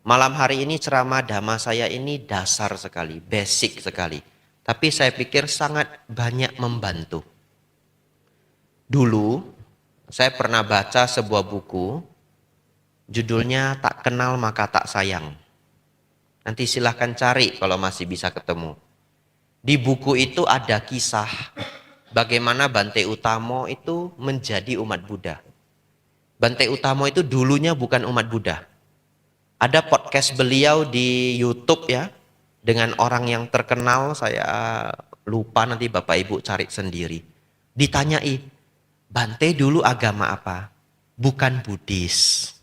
Malam hari ini ceramah dhamma saya ini dasar sekali, basic sekali. Tapi saya pikir sangat banyak membantu. Dulu saya pernah baca sebuah buku, judulnya Tak Kenal Maka Tak Sayang. Nanti silahkan cari kalau masih bisa ketemu. Di buku itu ada kisah bagaimana Bante Utamo itu menjadi umat Buddha. Bante Utamo itu dulunya bukan umat Buddha. Ada podcast beliau di YouTube ya, dengan orang yang terkenal, saya lupa, nanti Bapak Ibu cari sendiri. Ditanyai, Bante dulu agama apa? Bukan Buddhis.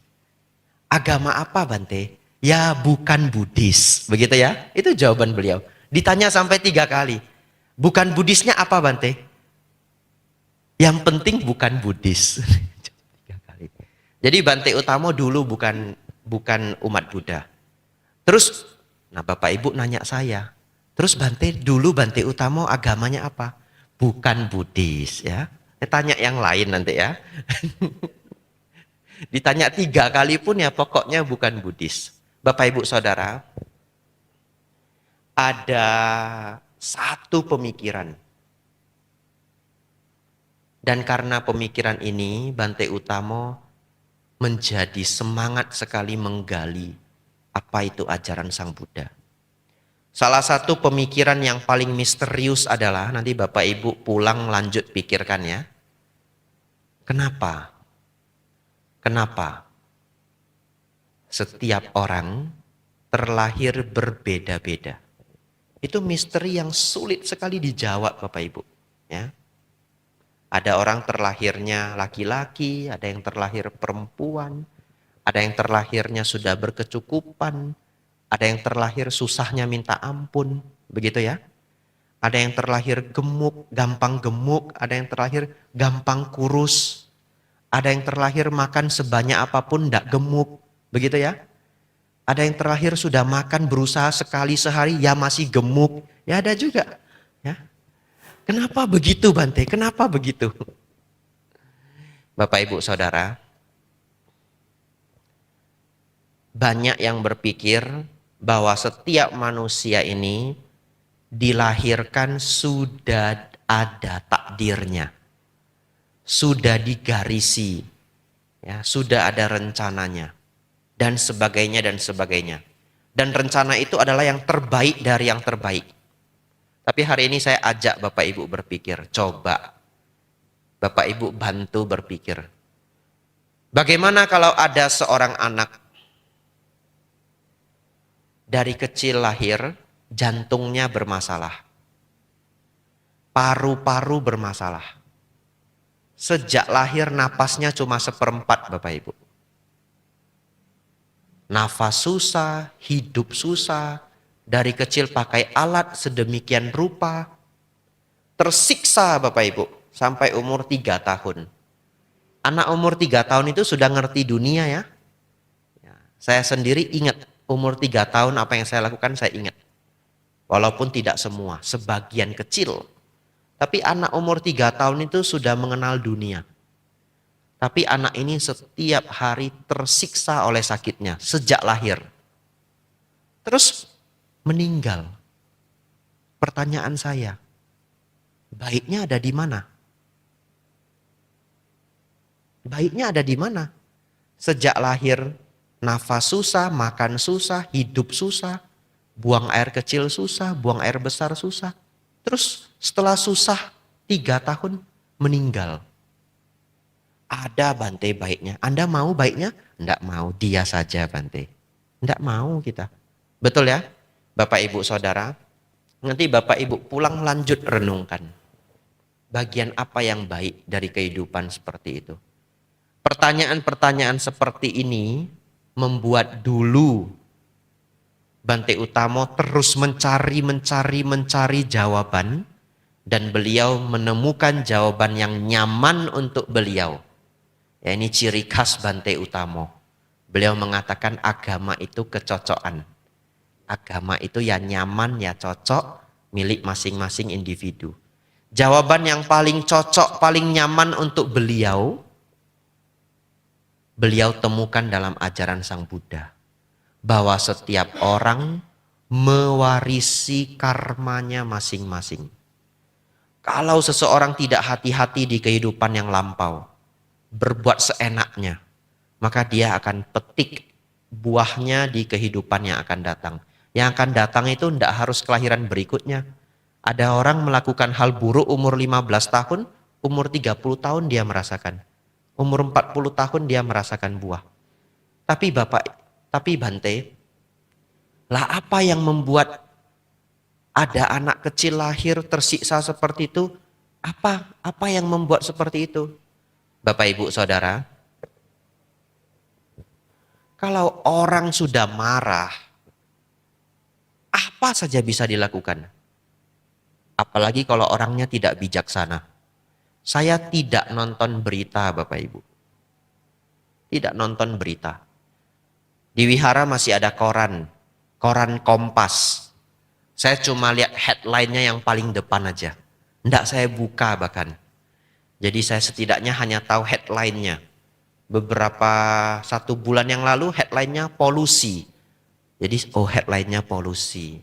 Agama apa Bante? Ya bukan Buddhis. Begitu ya, itu jawaban beliau. Ditanya sampai 3 kali. Bukan Buddhisnya apa Bante? Yang penting bukan Buddhis. 3 kali. Jadi Bante Utamo dulu bukan umat Buddha. Terus, nah Bapak Ibu nanya saya, terus dulu Bante Utamo agamanya apa? Bukan Buddhis ya. Tanya yang lain nanti ya. Ditanya 3 kali pun ya pokoknya bukan Buddhis. Bapak Ibu Saudara, ada satu pemikiran. Dan karena pemikiran ini, Bante Utamo menjadi semangat sekali menggali apa itu ajaran Sang Buddha. Salah satu pemikiran yang paling misterius adalah, nanti Bapak Ibu pulang lanjut pikirkan ya. Kenapa? Kenapa setiap orang terlahir berbeda-beda? Itu misteri yang sulit sekali dijawab Bapak Ibu. Ya. Ada orang terlahirnya laki-laki, ada yang terlahir perempuan, ada yang terlahirnya sudah berkecukupan, ada yang terlahir susahnya minta ampun, begitu ya. Ada yang terlahir gemuk, gampang gemuk, ada yang terlahir gampang kurus, ada yang terlahir makan sebanyak apapun tidak gemuk, begitu ya. Ada yang terlahir sudah makan berusaha sekali sehari, ya masih gemuk, ya ada juga. Ya. Kenapa begitu Bante? Kenapa begitu? Bapak Ibu Saudara, banyak yang berpikir bahwa setiap manusia ini dilahirkan sudah ada takdirnya. Sudah digarisi, ya, sudah ada rencananya. Dan sebagainya dan sebagainya. Dan rencana itu adalah yang terbaik dari yang terbaik. Tapi hari ini saya ajak Bapak Ibu berpikir, coba Bapak Ibu bantu berpikir. Bagaimana kalau ada seorang anak dari kecil lahir, jantungnya bermasalah, paru-paru bermasalah. Sejak lahir napasnya cuma 1/4 Bapak Ibu. Nafas susah, hidup susah, dari kecil pakai alat sedemikian rupa, tersiksa Bapak Ibu, sampai umur 3 tahun. Anak umur 3 tahun itu sudah ngerti dunia ya. Saya sendiri ingat, umur 3 tahun apa yang saya lakukan saya ingat. Walaupun tidak semua, sebagian kecil. Tapi anak umur 3 tahun itu sudah mengenal dunia. Tapi anak ini setiap hari tersiksa oleh sakitnya sejak lahir. Terus meninggal. Pertanyaan saya, baiknya ada di mana? Baiknya ada di mana? Sejak lahir, nafas susah, makan susah, hidup susah, buang air kecil susah, buang air besar susah. Terus setelah susah 3 tahun meninggal. Ada Bante baiknya. Anda mau baiknya? Enggak mau, dia saja Bante. Enggak mau kita. Betul ya? Bapak Ibu Saudara, nanti Bapak Ibu pulang lanjut renungkan. Bagian apa yang baik dari kehidupan seperti itu? Pertanyaan-pertanyaan seperti ini membuat dulu Bante Utamo terus mencari jawaban, dan beliau menemukan jawaban yang nyaman untuk beliau. Ya, ini ciri khas Bante Utamo. Beliau mengatakan agama itu kecocokan. Agama itu ya nyaman, ya cocok, milik masing-masing individu. Jawaban yang paling cocok, paling nyaman untuk beliau temukan dalam ajaran Sang Buddha. bahwa setiap orang mewarisi karmanya masing-masing. Kalau seseorang tidak hati-hati di kehidupan yang lampau, berbuat seenaknya, maka dia akan petik buahnya di kehidupan yang akan datang. Yang akan datang itu tidak harus kelahiran berikutnya. Ada orang melakukan hal buruk umur 15 tahun, umur 30 tahun dia merasakan. Umur 40 tahun dia merasakan buah. Tapi Bante, lah apa yang membuat ada anak kecil lahir tersiksa seperti itu? Apa yang membuat seperti itu? Bapak Ibu Saudara, kalau orang sudah marah, apa saja bisa dilakukan. Apalagi kalau orangnya tidak bijaksana. Saya tidak nonton berita, Bapak Ibu. Tidak nonton berita. Di wihara masih ada koran Kompas. Saya cuma lihat headline-nya yang paling depan aja. Nggak saya buka bahkan. Jadi saya setidaknya hanya tahu headline-nya. Beberapa 1 bulan yang lalu headline-nya polusi. Jadi headline-nya polusi.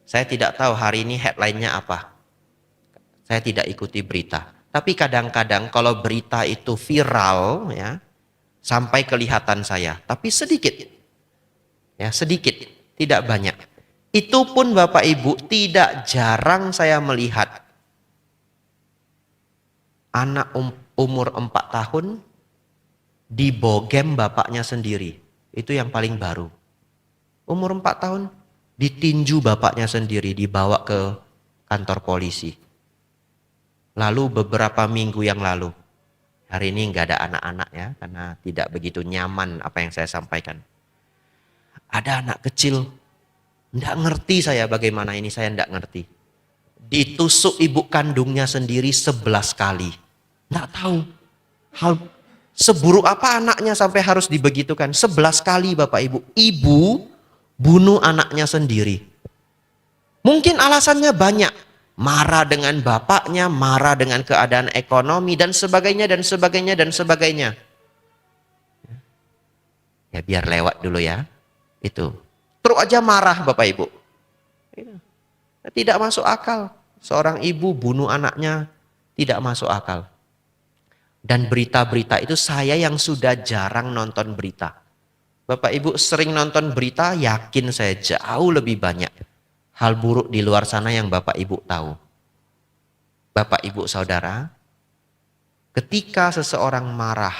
Saya tidak tahu hari ini headline-nya apa. Saya tidak ikuti berita. Tapi kadang-kadang kalau berita itu viral ya, sampai kelihatan saya, tapi sedikit. Ya, sedikit, tidak banyak. Itu pun Bapak Ibu tidak jarang saya melihat anak umur 4 tahun dibogem bapaknya sendiri. Itu yang paling baru. Umur 4 tahun ditinju bapaknya sendiri, dibawa ke kantor polisi. Lalu beberapa minggu yang lalu, hari ini nggak ada anak-anak ya, karena tidak begitu nyaman apa yang saya sampaikan. Ada anak kecil, nggak ngerti saya bagaimana ini, saya nggak ngerti. Ditusuk ibu kandungnya sendiri 11 kali. Nggak tahu hal seburuk apa anaknya sampai harus dibegitukan. 11 kali Bapak Ibu. Ibu bunuh anaknya sendiri. Mungkin alasannya banyak. Marah dengan bapaknya, marah dengan keadaan ekonomi, dan sebagainya, dan sebagainya, dan sebagainya. Ya biar lewat dulu ya. Itu. Terus aja marah Bapak Ibu. Tidak masuk akal. Seorang ibu bunuh anaknya, tidak masuk akal. Dan berita-berita itu saya yang sudah jarang nonton berita. Bapak Ibu sering nonton berita, yakin saya jauh lebih banyak hal buruk di luar sana yang Bapak Ibu tahu. Bapak Ibu Saudara, ketika seseorang marah,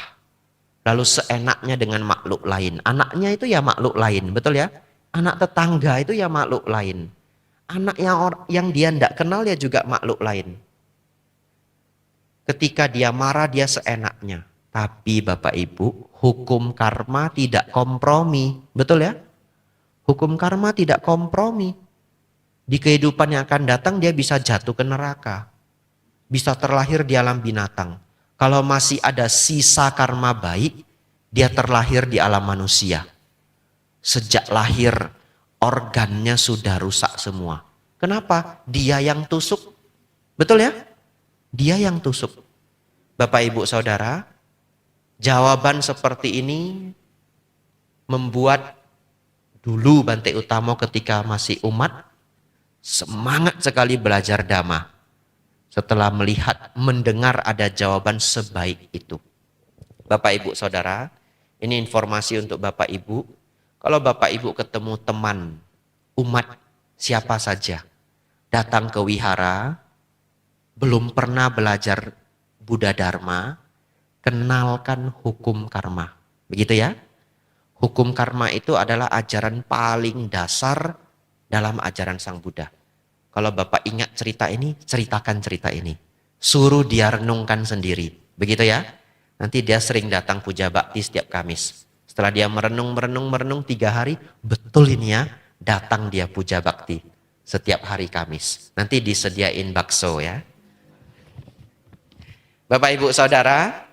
lalu seenaknya dengan makhluk lain. Anaknya itu ya makhluk lain, betul ya? Anak tetangga itu ya makhluk lain. Anak yang dia tidak kenal ya juga makhluk lain. Ketika dia marah, dia seenaknya. Tapi Bapak Ibu, hukum karma tidak kompromi. Betul ya? Hukum karma tidak kompromi. Di kehidupan yang akan datang dia bisa jatuh ke neraka. Bisa terlahir di alam binatang. Kalau masih ada sisa karma baik, dia terlahir di alam manusia. Sejak lahir, organnya sudah rusak semua. Kenapa? Dia yang tusuk. Betul ya? Dia yang tusuk. Bapak Ibu Saudara, jawaban seperti ini membuat dulu Bante Utamo ketika masih umat semangat sekali belajar Dhamma. Setelah mendengar ada jawaban sebaik itu. Bapak Ibu Saudara, ini informasi untuk Bapak Ibu. Kalau Bapak Ibu ketemu teman umat siapa saja, datang ke wihara, belum pernah belajar Buddha Dharma, kenalkan hukum karma. Begitu ya? Hukum karma itu adalah ajaran paling dasar dalam ajaran Sang Buddha. Kalau Bapak ingat cerita ini, ceritakan cerita ini. Suruh dia renungkan sendiri. Begitu ya? Nanti dia sering datang puja bakti setiap Kamis. Setelah dia merenung 3 hari, betul ini ya, datang dia puja bakti setiap hari Kamis. Nanti disediain bakso ya. Bapak Ibu Saudara,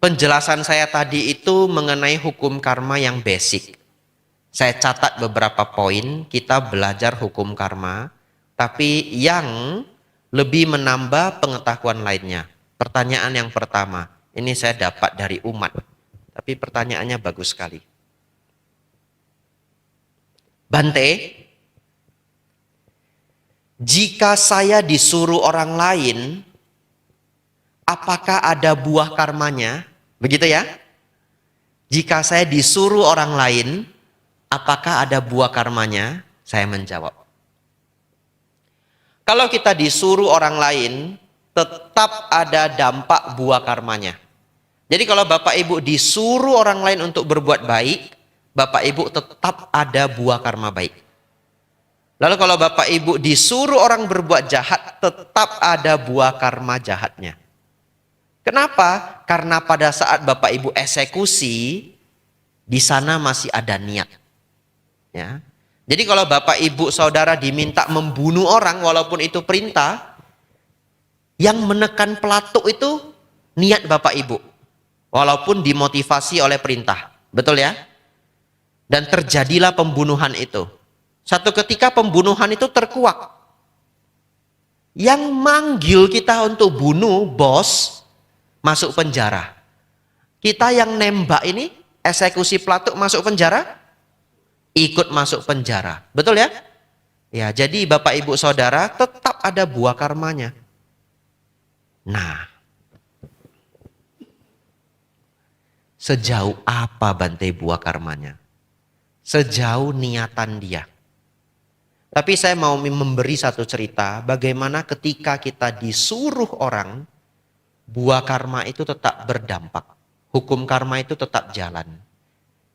penjelasan saya tadi itu mengenai hukum karma yang basic. Saya catat beberapa poin, kita belajar hukum karma, tapi yang lebih menambah pengetahuan lainnya. Pertanyaan yang pertama, ini saya dapat dari umat. Tapi pertanyaannya bagus sekali. Bante, jika saya disuruh orang lain, apakah ada buah karmanya? Begitu ya? Jika saya disuruh orang lain, apakah ada buah karmanya? Saya menjawab. Kalau kita disuruh orang lain, tetap ada dampak buah karmanya. Jadi kalau Bapak Ibu disuruh orang lain untuk berbuat baik, Bapak Ibu tetap ada buah karma baik. Lalu kalau Bapak Ibu disuruh orang berbuat jahat, tetap ada buah karma jahatnya. Kenapa? Karena pada saat Bapak Ibu eksekusi, di sana masih ada niat. Ya. Jadi kalau Bapak Ibu Saudara diminta membunuh orang walaupun itu perintah, yang menekan pelatuk itu niat Bapak Ibu. Walaupun dimotivasi oleh perintah. Betul ya? Dan terjadilah pembunuhan itu. Satu ketika pembunuhan itu terkuak. Yang manggil kita untuk bunuh bos masuk penjara. Kita yang nembak ini eksekusi pelatuk masuk penjara, ikut masuk penjara. Betul ya? Ya, jadi Bapak Ibu Saudara tetap ada buah karmanya. Nah, sejauh apa Bante buah karmanya? Sejauh niatan dia. Tapi saya mau memberi satu cerita bagaimana ketika kita disuruh orang, buah karma itu tetap berdampak. Hukum karma itu tetap jalan.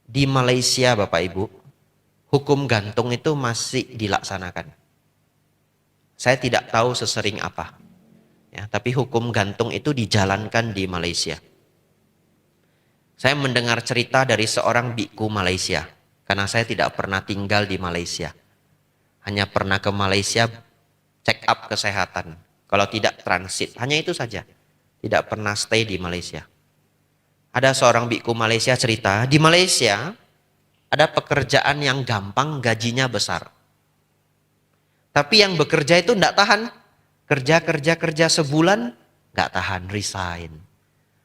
Di Malaysia Bapak Ibu, hukum gantung itu masih dilaksanakan. Saya tidak tahu sesering apa. Ya, tapi hukum gantung itu dijalankan di Malaysia. Saya mendengar cerita dari seorang biku Malaysia. Karena saya tidak pernah tinggal di Malaysia. Hanya pernah ke Malaysia check up kesehatan. Kalau tidak transit, hanya itu saja. Tidak pernah stay di Malaysia. Ada seorang biku Malaysia cerita, di Malaysia ada pekerjaan yang gampang, gajinya besar. Tapi yang bekerja itu tidak tahan. Kerja sebulan, nggak tahan, resign.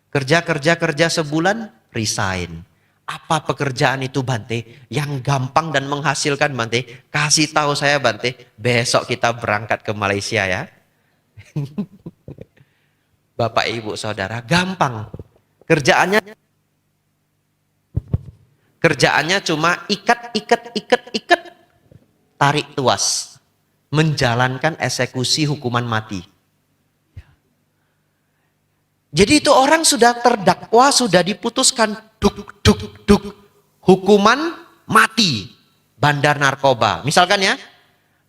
Kerja sebulan, resign. Apa pekerjaan itu Bante? Yang gampang dan menghasilkan Bante? Kasih tahu saya Bante, besok kita berangkat ke Malaysia ya. Bapak Ibu Saudara, gampang. Kerjaannya cuma ikat, tarik tuas. Menjalankan eksekusi hukuman mati. Jadi itu orang sudah terdakwa, sudah diputuskan duk. Hukuman mati. Bandar narkoba. Misalkan ya.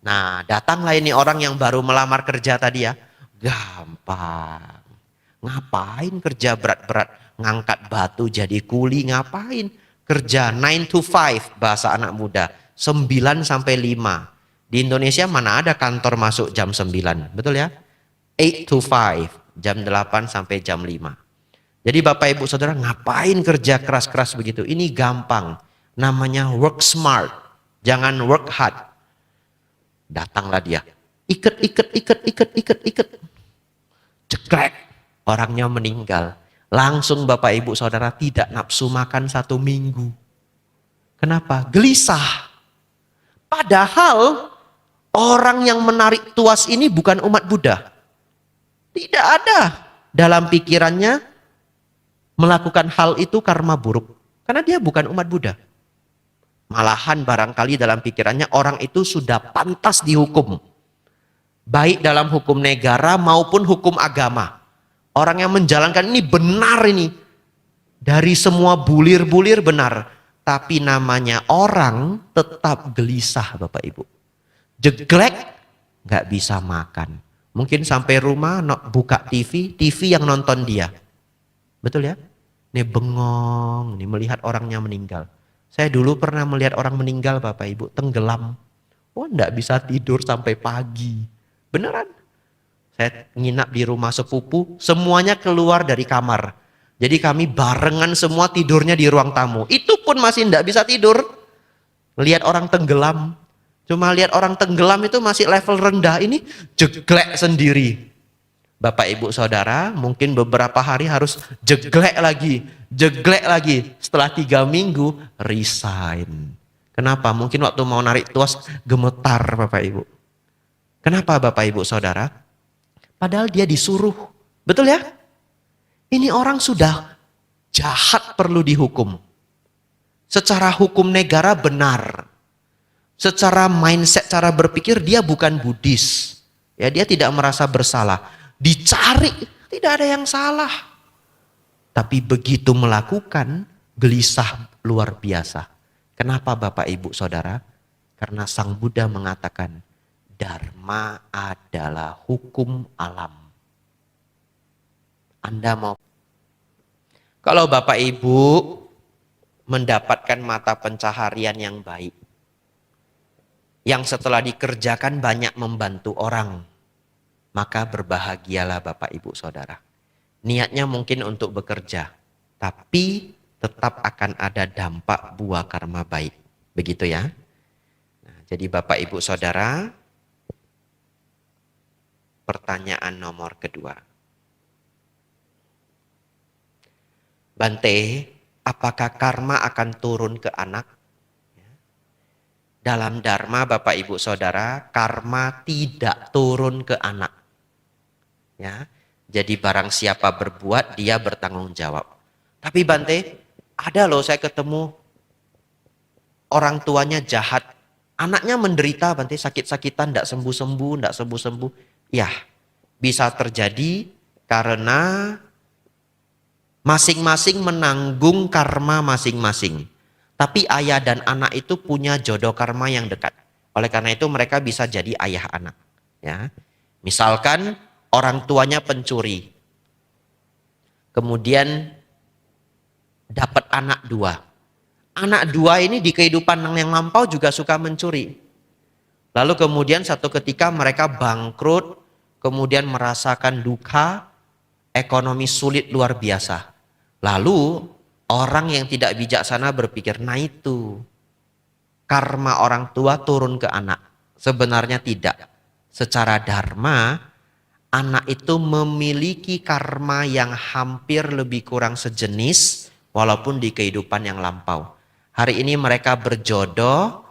Nah, datanglah ini orang yang baru melamar kerja tadi ya. Gampang. Ngapain kerja berat-berat? Ngangkat batu jadi kuli, ngapain? Kerja 9 to 5 bahasa anak muda. 9 sampai 5. Di Indonesia mana ada kantor masuk jam 9. Betul ya? 8 to 5. Jam 8 sampai jam 5. Jadi Bapak Ibu Saudara ngapain kerja keras-keras begitu? Ini gampang. Namanya work smart. Jangan work hard. Datanglah dia. Ikat. Ceklek. Orangnya meninggal. Langsung Bapak Ibu Saudara tidak nafsu makan 1 minggu. Kenapa? Gelisah. Padahal orang yang menarik tuas ini bukan umat Buddha. Tidak ada dalam pikirannya melakukan hal itu karma buruk. Karena dia bukan umat Buddha. Malahan barangkali dalam pikirannya orang itu sudah pantas dihukum. Baik dalam hukum negara maupun hukum agama. Orang yang menjalankan ini benar ini. Dari semua bulir-bulir benar. Tapi namanya orang tetap gelisah Bapak Ibu. Jeglek, nggak bisa makan. Mungkin sampai rumah buka TV yang nonton dia. Betul ya? Ini bengong, ini melihat orangnya meninggal. Saya dulu pernah melihat orang meninggal Bapak Ibu, tenggelam. Oh enggak bisa tidur sampai pagi. Beneran. Saya nginap di rumah sepupu, semuanya keluar dari kamar. Jadi kami barengan semua tidurnya di ruang tamu. Itu pun masih enggak bisa tidur. Lihat orang tenggelam. Cuma lihat orang tenggelam itu masih level rendah, ini jeglek sendiri. Bapak Ibu Saudara mungkin beberapa hari harus jeglek lagi. Setelah 3 minggu resign. Kenapa? Mungkin waktu mau narik tuas gemetar Bapak Ibu. Kenapa Bapak Ibu Saudara? Padahal dia disuruh. Betul ya? Ini orang sudah jahat perlu dihukum. Secara hukum negara benar. Secara mindset, cara berpikir dia bukan Buddhis. Ya, dia tidak merasa bersalah. Dicari, tidak ada yang salah. Tapi begitu melakukan, gelisah luar biasa. Kenapa Bapak Ibu Saudara? Karena Sang Buddha mengatakan, Dharma adalah hukum alam. Anda mau? Kalau Bapak Ibu mendapatkan mata pencaharian yang baik, yang setelah dikerjakan banyak membantu orang, maka berbahagialah Bapak Ibu Saudara. Niatnya mungkin untuk bekerja, tapi tetap akan ada dampak buah karma baik. Begitu ya. Nah, jadi Bapak Ibu Saudara, pertanyaan nomor kedua. Bante, apakah karma akan turun ke anak? Dalam Dharma Bapak Ibu Saudara, karma tidak turun ke anak. Ya, jadi barang siapa berbuat, dia bertanggung jawab. Tapi Bante, ada loh saya ketemu orang tuanya jahat. Anaknya menderita Bante, sakit-sakitan, tidak sembuh-sembuh. Ya, bisa terjadi karena masing-masing menanggung karma masing-masing. Tapi ayah dan anak itu punya jodoh karma yang dekat. Oleh karena itu mereka bisa jadi ayah anak. Ya, misalkan orang tuanya pencuri, kemudian dapat anak 2. Anak 2 ini di kehidupan yang lampau juga suka mencuri. Lalu kemudian satu ketika mereka bangkrut, kemudian merasakan duka, ekonomi sulit luar biasa. Lalu orang yang tidak bijaksana berpikir, nah itu karma orang tua turun ke anak. Sebenarnya tidak. Secara dharma, anak itu memiliki karma yang hampir lebih kurang sejenis walaupun di kehidupan yang lampau. Hari ini mereka berjodoh,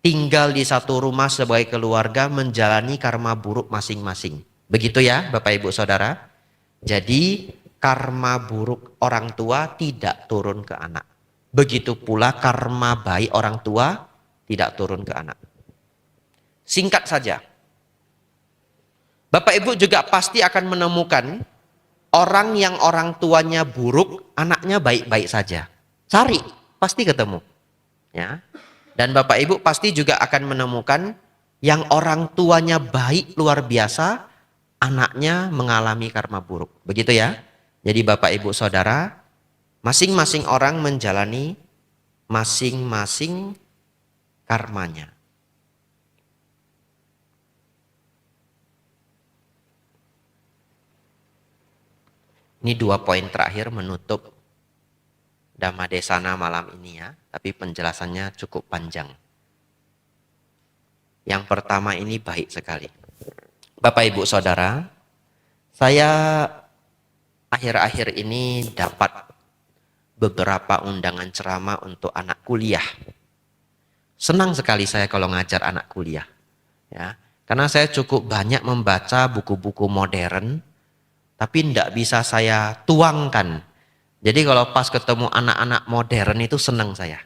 tinggal di satu rumah sebagai keluarga, menjalani karma buruk masing-masing. Begitu ya Bapak Ibu Saudara. Jadi karma buruk orang tua tidak turun ke anak. Begitu pula karma baik orang tua tidak turun ke anak. Singkat saja. Bapak Ibu juga pasti akan menemukan orang yang orang tuanya buruk, anaknya baik-baik saja. Cari, pasti ketemu. Ya. Dan Bapak Ibu pasti juga akan menemukan yang orang tuanya baik luar biasa, anaknya mengalami karma buruk. Begitu ya. Jadi Bapak Ibu Saudara, masing-masing orang menjalani masing-masing karmanya. Ini 2 poin terakhir menutup Dhamma Desana malam ini ya. Tapi penjelasannya cukup panjang. Yang pertama ini baik sekali. Bapak Ibu Saudara, saya akhir-akhir ini dapat beberapa undangan ceramah untuk anak kuliah. Senang sekali saya kalau ngajar anak kuliah. Ya, karena saya cukup banyak membaca buku-buku modern, tapi tidak bisa saya tuangkan. Jadi kalau pas ketemu anak-anak modern itu senang saya.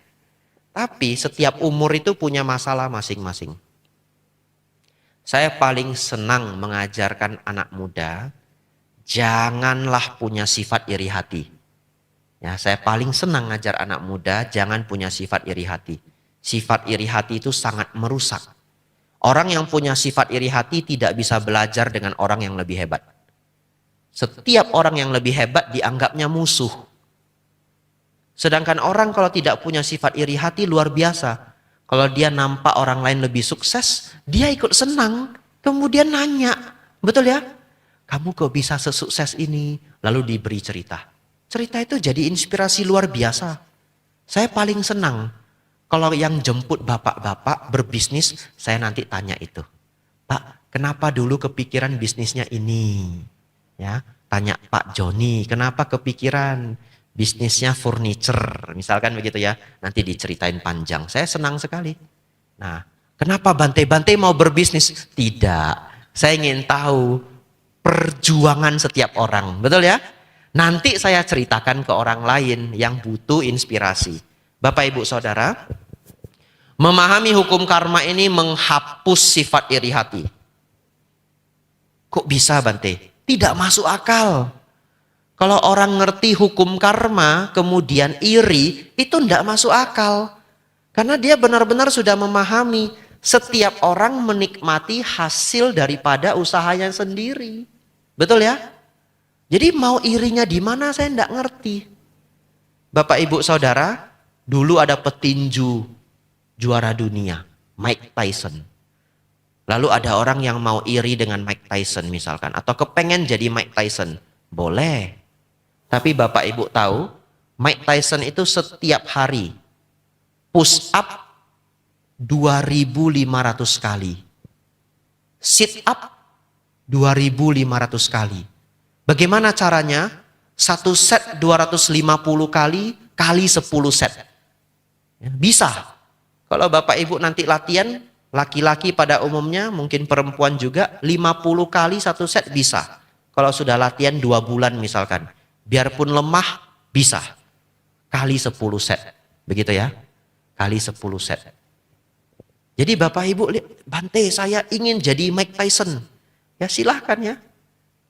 Tapi setiap umur itu punya masalah masing-masing. Saya paling senang mengajarkan anak muda, janganlah punya sifat iri hati. Ya, saya paling senang ngajar anak muda, jangan punya sifat iri hati. Sifat iri hati itu sangat merusak. Orang yang punya sifat iri hati tidak bisa belajar dengan orang yang lebih hebat. Setiap orang yang lebih hebat dianggapnya musuh. Sedangkan orang kalau tidak punya sifat iri hati luar biasa. Kalau dia nampak orang lain lebih sukses, dia ikut senang. Kemudian nanya, betul ya? Kamu kok bisa sesukses ini? Lalu diberi cerita. Cerita itu jadi inspirasi luar biasa. Saya paling senang kalau yang jemput bapak-bapak berbisnis, saya nanti tanya itu. Pak, kenapa dulu kepikiran bisnisnya ini? Ya, tanya Pak Joni, kenapa kepikiran bisnisnya furniture, misalkan begitu ya. Nanti diceritain panjang. Saya senang sekali. Nah, kenapa Bante mau berbisnis? Tidak, saya ingin tahu perjuangan setiap orang, betul ya? Nanti saya ceritakan ke orang lain yang butuh inspirasi. Bapak Ibu Saudara, memahami hukum karma ini menghapus sifat iri hati. Kok bisa Bante? Tidak masuk akal. Kalau orang ngerti hukum karma kemudian iri, itu tidak masuk akal. Karena dia benar-benar sudah memahami setiap orang menikmati hasil daripada usahanya sendiri. Betul ya? Jadi mau irinya di mana saya tidak ngerti. Bapak Ibu Saudara, dulu ada petinju juara dunia, Mike Tyson. Lalu ada orang yang mau iri dengan Mike Tyson misalkan, atau kepengen jadi Mike Tyson. Boleh. Tapi Bapak Ibu tahu, Mike Tyson itu setiap hari push up 2.500 kali. Sit up 2.500 kali. Bagaimana caranya? Satu set 250 kali kali 10 set. Ya, bisa. Kalau Bapak Ibu nanti latihan, laki-laki pada umumnya, mungkin perempuan juga, 50 kali satu set bisa. Kalau sudah latihan 2 bulan misalkan. Biarpun lemah, bisa. Kali 10 set. Begitu ya. Kali 10 set. Jadi Bapak Ibu, Bante saya ingin jadi Mike Tyson. Ya silahkan ya.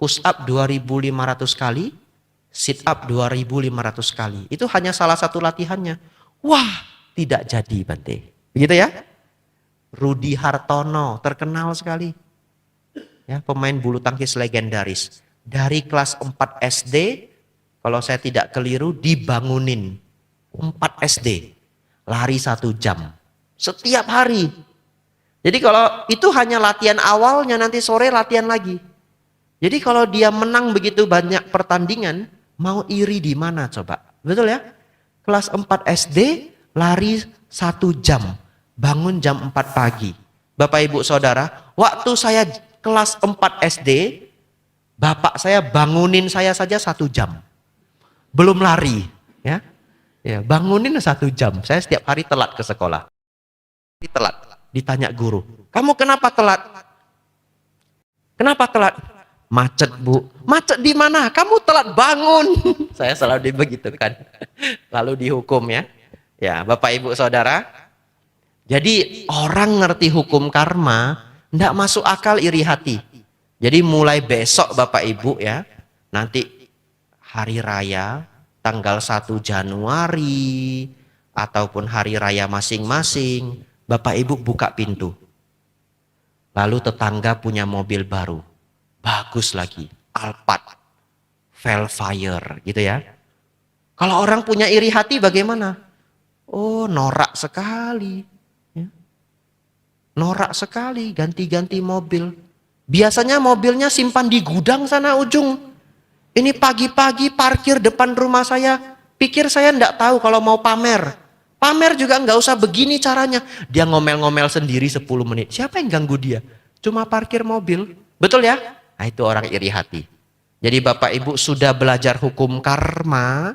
Push up 2.500 kali. Sit up 2.500 kali. Itu hanya salah satu latihannya. Wah, tidak jadi Bante. Begitu ya. Rudi Hartono, terkenal sekali. Ya, pemain bulu tangkis legendaris. Dari kelas 4 SD, kalau saya tidak keliru, dibangunin. 4 SD. Lari 1 jam. Setiap hari. Jadi kalau itu hanya latihan awalnya, nanti sore latihan lagi. Jadi kalau dia menang begitu banyak pertandingan, mau iri di mana coba? Betul ya? Kelas 4 SD, lari 1 jam. Bangun jam 4 pagi. Bapak Ibu Saudara, waktu saya kelas 4 SD, bapak saya bangunin saya saja 1 jam. Belum lari. Ya, bangunin 1 jam. Saya setiap hari telat ke sekolah. Telat. Ditanya guru, kamu kenapa telat? Kenapa telat? Macet Bu. Macet di mana? Kamu telat bangun. Saya selalu dibegitukan. Lalu dihukum ya. Ya, Bapak Ibu Saudara. Jadi orang ngerti hukum karma, tidak masuk akal iri hati. Jadi mulai besok Bapak Ibu ya, nanti hari raya, tanggal 1 Januari, ataupun hari raya masing-masing, Bapak Ibu buka pintu. Lalu tetangga punya mobil baru. Bagus lagi, Alphard, Velfire gitu ya. Kalau orang punya iri hati bagaimana? Oh, norak sekali. Ya. Norak sekali, ganti-ganti mobil. Biasanya mobilnya simpan di gudang sana ujung. Ini pagi-pagi parkir depan rumah saya. Pikir saya enggak tahu kalau mau pamer. Pamer juga enggak usah begini caranya. Dia ngomel-ngomel sendiri 10 menit. Siapa yang ganggu dia? Cuma parkir mobil. Betul ya? Nah, itu orang iri hati. Jadi Bapak Ibu sudah belajar hukum karma.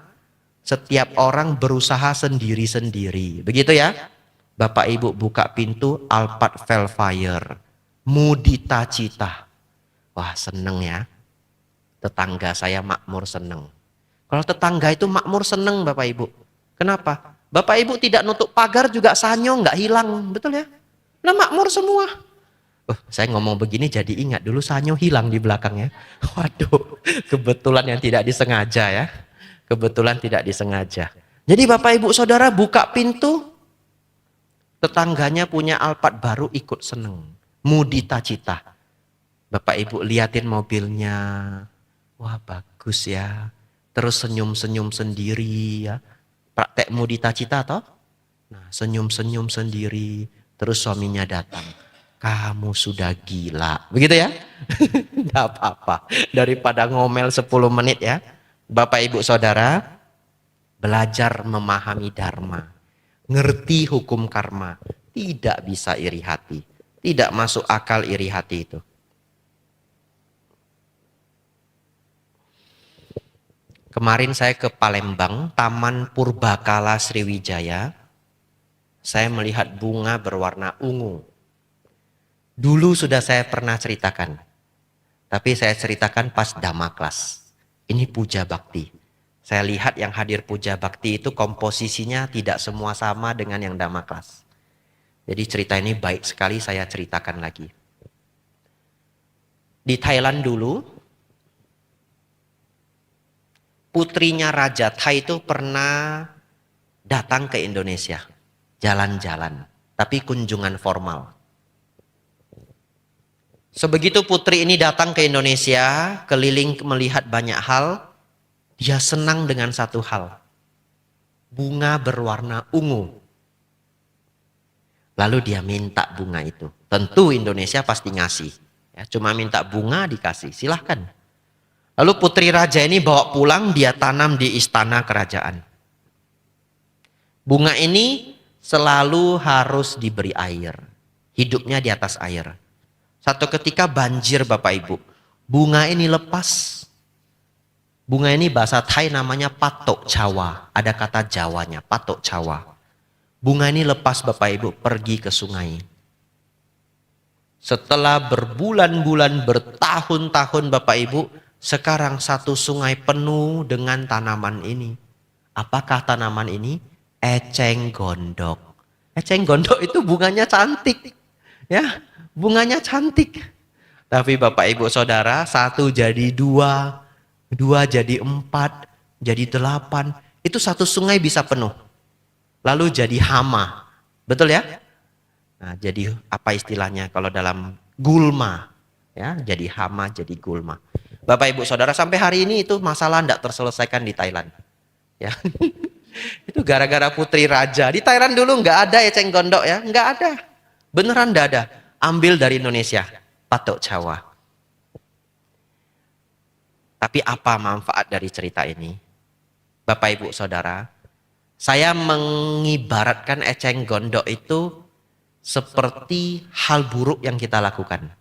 Setiap orang berusaha sendiri-sendiri. Begitu ya? Bapak Ibu buka pintu Alphard Velfire. Mudita Cita. Wah, seneng ya. Tetangga saya makmur seneng. Kalau tetangga itu makmur seneng Bapak Ibu. Kenapa? Bapak Ibu tidak nutup pagar juga sanyo nggak hilang. Betul ya? Nah makmur semua. Saya ngomong begini jadi ingat dulu sanyo hilang di belakangnya. Waduh, kebetulan yang tidak disengaja ya. Kebetulan tidak disengaja. Jadi Bapak Ibu Saudara buka pintu, tetangganya punya Alphard baru ikut seneng. Mudita Cita. Bapak Ibu liatin mobilnya. Wah bagus ya. Terus senyum-senyum sendiri ya. Praktek Mudita Cita toh? Nah senyum-senyum sendiri. Terus suaminya datang. Kamu sudah gila. Begitu ya? Tidak apa-apa. Daripada ngomel 10 menit ya. Bapak Ibu Saudara, belajar memahami dharma. Ngerti hukum karma. Tidak bisa iri hati. Tidak masuk akal iri hati itu. Kemarin saya ke Palembang, Taman Purbakala Sriwijaya. Saya melihat bunga berwarna ungu. Dulu sudah saya pernah ceritakan. Tapi saya ceritakan pas Damaklas. Ini puja bakti. Saya lihat yang hadir puja bakti itu komposisinya tidak semua sama dengan yang Damaklas. Jadi cerita ini baik sekali saya ceritakan lagi. Di Thailand dulu, putrinya Raja Thai itu pernah datang ke Indonesia. Jalan-jalan, tapi kunjungan formal. Sebegitu putri ini datang ke Indonesia, keliling melihat banyak hal, dia senang dengan satu hal. Bunga berwarna ungu. Lalu dia minta bunga itu. Tentu Indonesia pasti ngasih. Ya, cuma minta bunga dikasih, silahkan. Lalu putri raja ini bawa pulang, dia tanam di istana kerajaan. Bunga ini selalu harus diberi air. Hidupnya di atas air. Satu ketika banjir Bapak Ibu. Bunga ini lepas. Bunga ini bahasa Thai namanya patok cawa. Ada kata Jawanya, patok cawa. Bunga ini lepas Bapak Ibu pergi ke sungai. Setelah berbulan-bulan, bertahun-tahun Bapak Ibu, sekarang satu sungai penuh dengan tanaman ini. Apakah tanaman ini? Eceng gondok. Eceng gondok itu bunganya cantik. Ya, bunganya cantik. Tapi Bapak Ibu Saudara, satu jadi dua, dua jadi empat, jadi delapan. Itu satu sungai bisa penuh. Lalu jadi hama. Betul ya? Nah, jadi apa istilahnya kalau dalam gulma? Ya, jadi hama, jadi gulma. Bapak Ibu Saudara, sampai hari ini itu masalah tidak terselesaikan di Thailand. Ya. Itu gara-gara putri raja. Di Thailand dulu nggak ada eceng gondok ya, nggak ada. Beneran nggak ada. Ambil dari Indonesia, patok cawa. Tapi apa manfaat dari cerita ini? Bapak Ibu Saudara, saya mengibaratkan eceng gondok itu seperti hal buruk yang kita lakukan.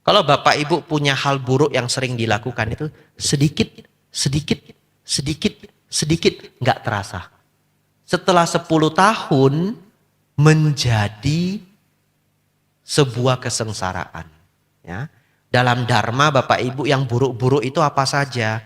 Kalau Bapak Ibu punya hal buruk yang sering dilakukan itu sedikit, nggak terasa. Setelah 10 tahun menjadi sebuah kesengsaraan. Ya. Dalam dharma Bapak Ibu yang buruk-buruk itu apa saja?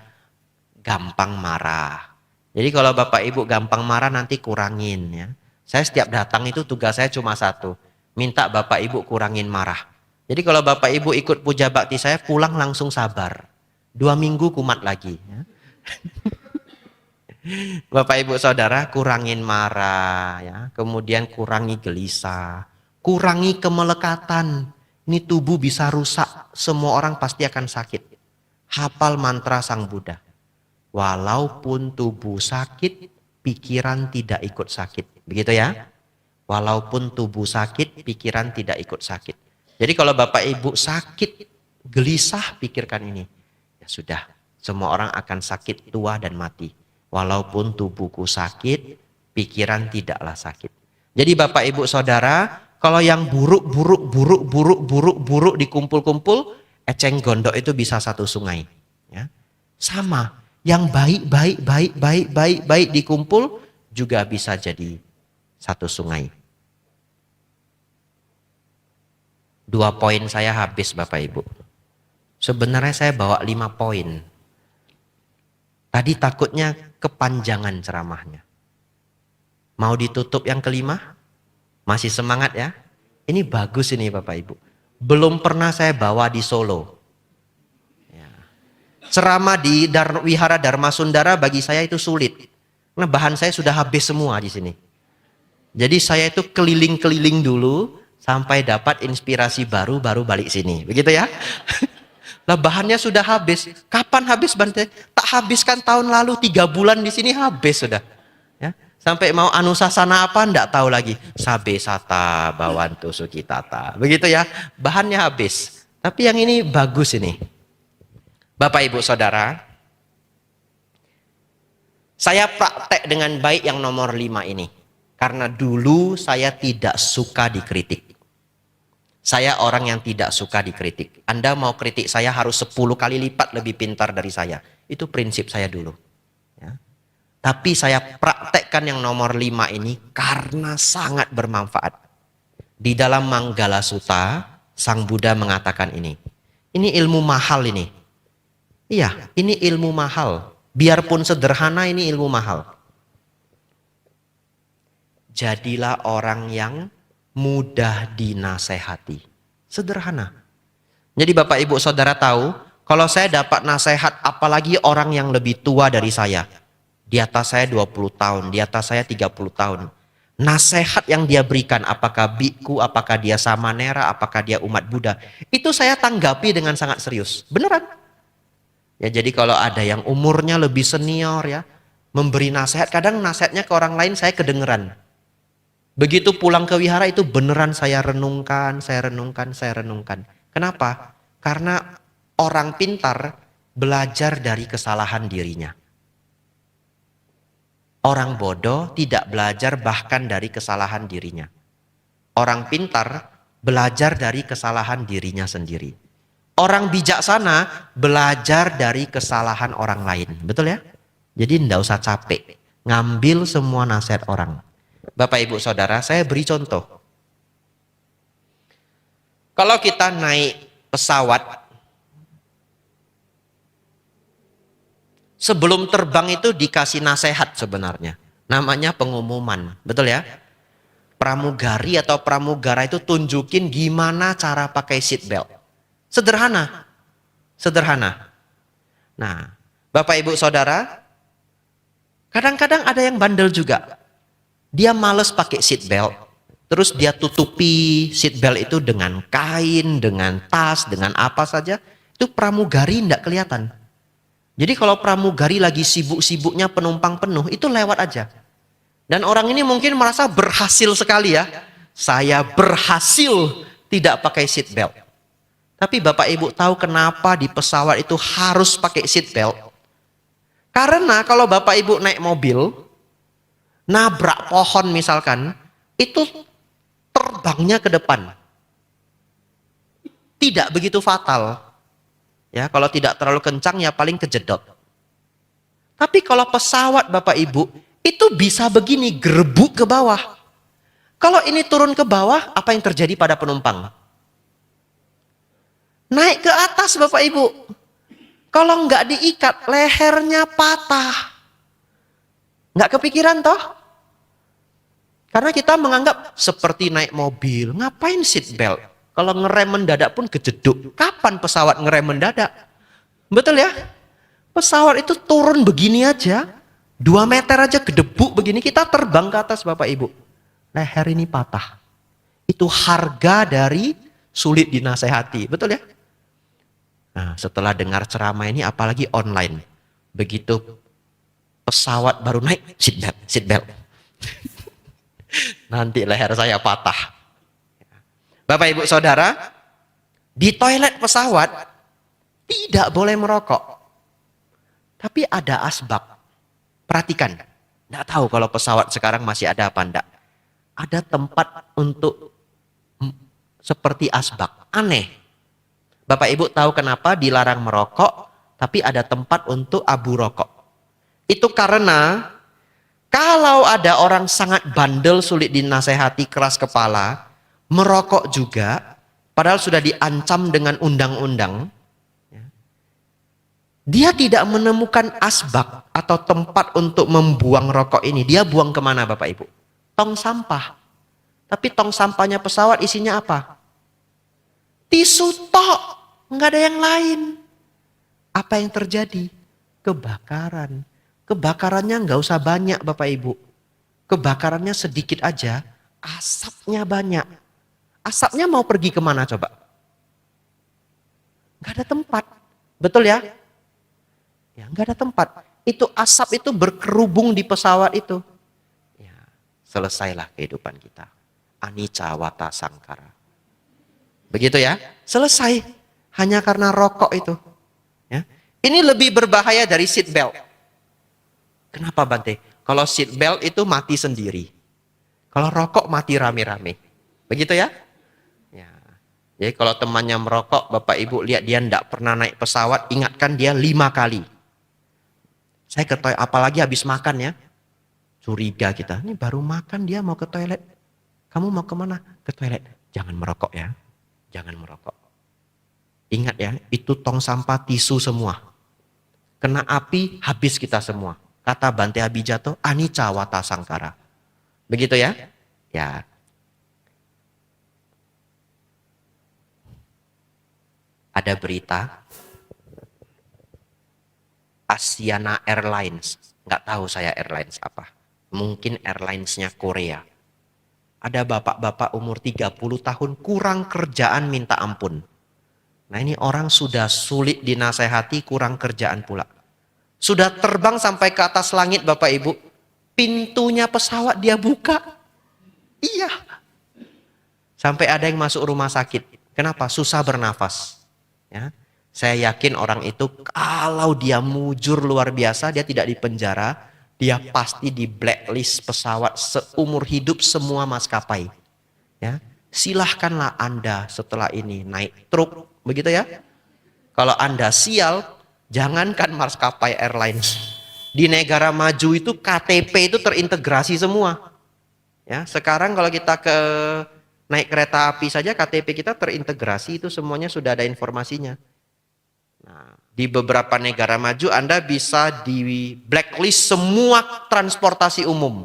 Gampang marah. Jadi kalau Bapak Ibu gampang marah nanti kurangin ya. Saya setiap datang itu tugas saya cuma satu. Minta Bapak Ibu kurangin marah. Jadi kalau Bapak Ibu ikut puja bakti saya pulang langsung sabar. 2 minggu kumat lagi. Ya. Bapak Ibu Saudara kurangin marah ya. Kemudian kurangi gelisah. Kurangi kemelekatan. Ini tubuh bisa rusak. Semua orang pasti akan sakit. Hafal mantra Sang Buddha. Walaupun tubuh sakit, pikiran tidak ikut sakit. Begitu ya? Walaupun tubuh sakit, pikiran tidak ikut sakit. Jadi kalau Bapak Ibu sakit, gelisah, pikirkan ini. Ya sudah, semua orang akan sakit, tua dan mati. Walaupun tubuhku sakit, pikiran tidaklah sakit. Jadi Bapak Ibu Saudara, kalau yang buruk dikumpul-kumpul, eceng gondok itu bisa satu sungai. Ya. Sama, yang baik dikumpul juga bisa jadi satu sungai. 2 poin saya habis Bapak Ibu. Sebenarnya saya bawa 5 poin. Tadi takutnya kepanjangan ceramahnya. Mau ditutup yang kelima? Masih semangat ya? Ini bagus ini Bapak Ibu. Belum pernah saya bawa di Solo. Ya. Ceramah di Wihara Dharma Sundara bagi saya itu sulit. Karena bahan saya sudah habis semua di sini. Jadi saya itu keliling-keliling dulu sampai dapat inspirasi baru balik sini. Begitu ya? Lah bahannya sudah habis. Kapan habis Bante? Tak habiskan tahun lalu 3 bulan di sini habis sudah. Ya. Sampai mau anusasana apa enggak tahu lagi. Sabe sata bawantu sukitata. Begitu ya. Bahannya habis. Tapi yang ini bagus ini. Bapak Ibu Saudara. Saya praktek dengan baik yang nomor 5 ini. Karena dulu saya tidak suka dikritik. Saya orang yang tidak suka dikritik. Anda mau kritik saya harus 10 kali lipat lebih pintar dari saya. Itu prinsip saya dulu. Ya. Tapi saya praktekkan yang nomor 5 ini karena sangat bermanfaat. Di dalam Manggala Sutta, Sang Buddha mengatakan ini. Ini ilmu mahal ini. Iya, ini ilmu mahal. Biarpun sederhana, ini ilmu mahal. Jadilah orang yang mudah dinasehati. Sederhana. Jadi Bapak Ibu Saudara tahu, kalau saya dapat nasihat apalagi orang yang lebih tua dari saya. Di atas saya 20 tahun, di atas saya 30 tahun. Nasihat yang dia berikan, apakah biku, apakah dia samanera, apakah dia umat Buddha. Itu saya tanggapi dengan sangat serius. Beneran. Ya, jadi kalau ada yang umurnya lebih senior ya, memberi nasihat, kadang nasihatnya ke orang lain saya kedengeran. Begitu pulang ke wihara itu beneran saya renungkan, saya renungkan, saya renungkan. Kenapa? Karena orang pintar belajar dari kesalahan dirinya. Orang bodoh tidak belajar bahkan dari kesalahan dirinya. Orang pintar belajar dari kesalahan dirinya sendiri. Orang bijaksana belajar dari kesalahan orang lain. Betul ya? Jadi tidak usah capek ngambil semua nasihat orang. Bapak Ibu Saudara, saya beri contoh. Kalau kita naik pesawat, sebelum terbang itu dikasih nasihat sebenarnya. Namanya pengumuman. Betul ya? Pramugari atau pramugara itu tunjukin gimana cara pakai seat belt. Sederhana. Sederhana. Nah, Bapak Ibu Saudara, kadang-kadang ada yang bandel juga. Dia males pakai seat belt. Terus dia tutupi seat belt itu dengan kain, dengan tas, dengan apa saja. Itu pramugari tidak kelihatan. Jadi kalau pramugari lagi sibuk-sibuknya penumpang penuh, itu lewat aja. Dan orang ini mungkin merasa berhasil sekali ya. Saya berhasil tidak pakai seat belt. Tapi Bapak Ibu tahu kenapa di pesawat itu harus pakai seat belt? Karena kalau Bapak Ibu naik mobil, nabrak pohon misalkan, itu terbangnya ke depan. Tidak begitu fatal. Ya, kalau tidak terlalu kencang ya paling kejedot. Tapi kalau pesawat Bapak Ibu, itu bisa begini, gerebuk ke bawah. Kalau ini turun ke bawah, apa yang terjadi pada penumpang? Naik ke atas Bapak Ibu. Kalau nggak diikat, lehernya patah. Nggak kepikiran toh? Karena kita menganggap seperti naik mobil, ngapain seat belt? Kalau ngerem mendadak pun kejeduk. Kapan pesawat ngerem mendadak? Betul ya? Pesawat itu turun begini aja, 2 meter aja gedebuk begini, kita terbang ke atas Bapak Ibu. Leher ini patah. Itu harga dari sulit dinasehati. Betul ya? Nah, setelah dengar ceramah ini apalagi online. Begitu pesawat baru naik, seat belt. Nanti leher saya patah. Bapak Ibu Saudara, di toilet pesawat tidak boleh merokok. Tapi ada asbak. Perhatikan. Tidak tahu kalau pesawat sekarang masih ada apa enggak. Ada tempat untuk seperti asbak. Aneh. Bapak Ibu tahu kenapa dilarang merokok, tapi ada tempat untuk abu rokok. Itu karena kalau ada orang sangat bandel, sulit dinasehati, keras kepala, merokok juga, padahal sudah diancam dengan undang-undang, dia tidak menemukan asbak atau tempat untuk membuang rokok ini. Dia buang kemana Bapak Ibu? Tong sampah. Tapi tong sampahnya pesawat isinya apa? Tisu tok. Nggak ada yang lain. Apa yang terjadi? Kebakaran. Kebakarannya nggak usah banyak Bapak Ibu. Kebakarannya sedikit aja, asapnya banyak. Asapnya mau pergi kemana coba? Nggak ada tempat. Betul ya? Ya, nggak ada tempat. Itu asap itu berkerubung di pesawat itu. Ya, selesailah kehidupan kita. Anicca wata sangkara. Begitu ya? Selesai. Hanya karena rokok itu. Ya. Ini lebih berbahaya dari seat belt. Kenapa Bante? Kalau seat belt itu mati sendiri. Kalau rokok mati rame-rame. Begitu ya? Ya. Jadi kalau temannya merokok, Bapak Ibu lihat dia tidak pernah naik pesawat, ingatkan dia 5 kali. Saya ke toilet, apalagi habis makan ya. Curiga kita, ini baru makan dia mau ke toilet. Kamu mau kemana? Ke toilet. Jangan merokok ya. Jangan merokok. Ingat ya, itu tong sampah tisu semua. Kena api, habis kita semua. Kata Bante Abijato, anicca wata sangkara. Begitu ya? Ya. Ada berita Asiana Airlines. Nggak tahu saya airlines apa. Mungkin airlinesnya Korea. Ada bapak-bapak umur 30 tahun kurang kerjaan minta ampun. Nah ini orang sudah sulit dinasehati, kurang kerjaan pula. Sudah terbang sampai ke atas langit Bapak Ibu. Pintunya pesawat dia buka. Iya. Sampai ada yang masuk rumah sakit. Kenapa? Susah bernafas. Ya. Saya yakin orang itu kalau dia mujur luar biasa, dia tidak dipenjara, dia pasti di blacklist pesawat seumur hidup semua maskapai. Ya. Silahkanlah Anda setelah ini naik truk, begitu ya. Kalau Anda sial, jangankan maskapai airlines. Di negara maju itu KTP itu terintegrasi semua. Ya, sekarang kalau kita naik kereta api saja KTP kita terintegrasi, itu semuanya sudah ada informasinya. Nah, di beberapa negara maju Anda bisa di blacklist semua transportasi umum.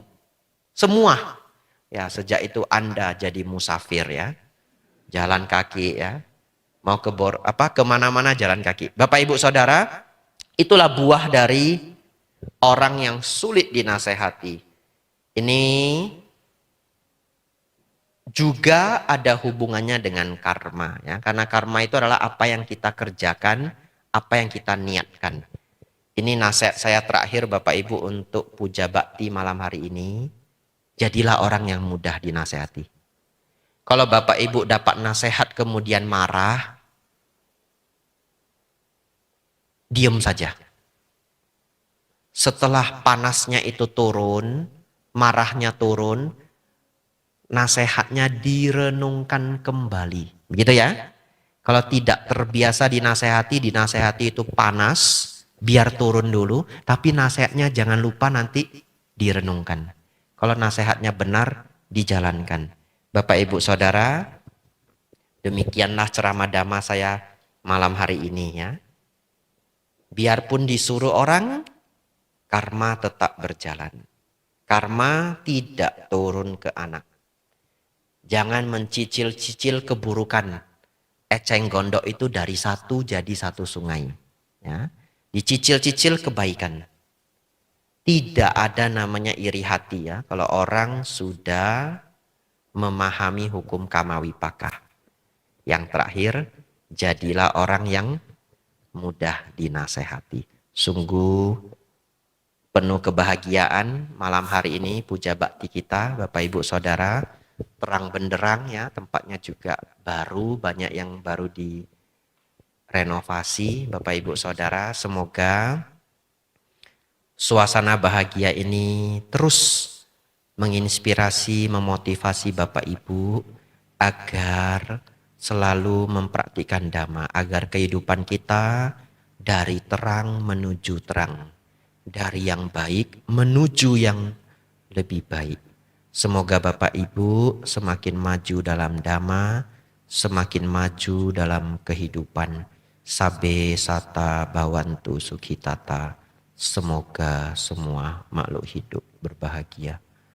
Semua. Ya, sejak itu Anda jadi musafir ya. Jalan kaki ya. Mau kemana-mana jalan kaki. Bapak Ibu Saudara, itulah buah dari orang yang sulit dinasehati. Ini juga ada hubungannya dengan karma ya. Karena karma itu adalah apa yang kita kerjakan, apa yang kita niatkan. Ini nasihat saya terakhir Bapak Ibu untuk puja bakti malam hari ini. Jadilah orang yang mudah dinasehati. Kalau Bapak Ibu dapat nasihat kemudian marah, diam saja. Setelah panasnya itu turun, marahnya turun, nasihatnya direnungkan kembali. Begitu ya? Kalau tidak terbiasa dinasehati itu panas, biar turun dulu, tapi nasihatnya jangan lupa nanti direnungkan. Kalau nasihatnya benar, dijalankan. Bapak Ibu Saudara, demikianlah ceramah dhamma saya malam hari ini ya. Biarpun disuruh orang, karma tetap berjalan. Karma tidak turun ke anak. Jangan mencicil-cicil keburukan. Eceng gondok itu dari satu jadi satu sungai. Ya. Dicicil-cicil kebaikan. Tidak ada namanya iri hati ya. Kalau orang sudah memahami hukum kamawipaka. Yang terakhir, jadilah orang yang mudah dinasehati. Sungguh penuh kebahagiaan malam hari ini puja bakti kita Bapak Ibu Saudara. Terang benderang ya, tempatnya juga baru, banyak yang baru direnovasi Bapak Ibu Saudara. Semoga suasana bahagia ini terus menginspirasi, memotivasi Bapak Ibu agar selalu mempraktikkan dhamma, agar kehidupan kita dari terang menuju terang, dari yang baik menuju yang lebih baik. Semoga Bapak Ibu semakin maju dalam dhamma, semakin maju dalam kehidupan. Sabe sata bawantu sukhitata. Semoga semua makhluk hidup berbahagia.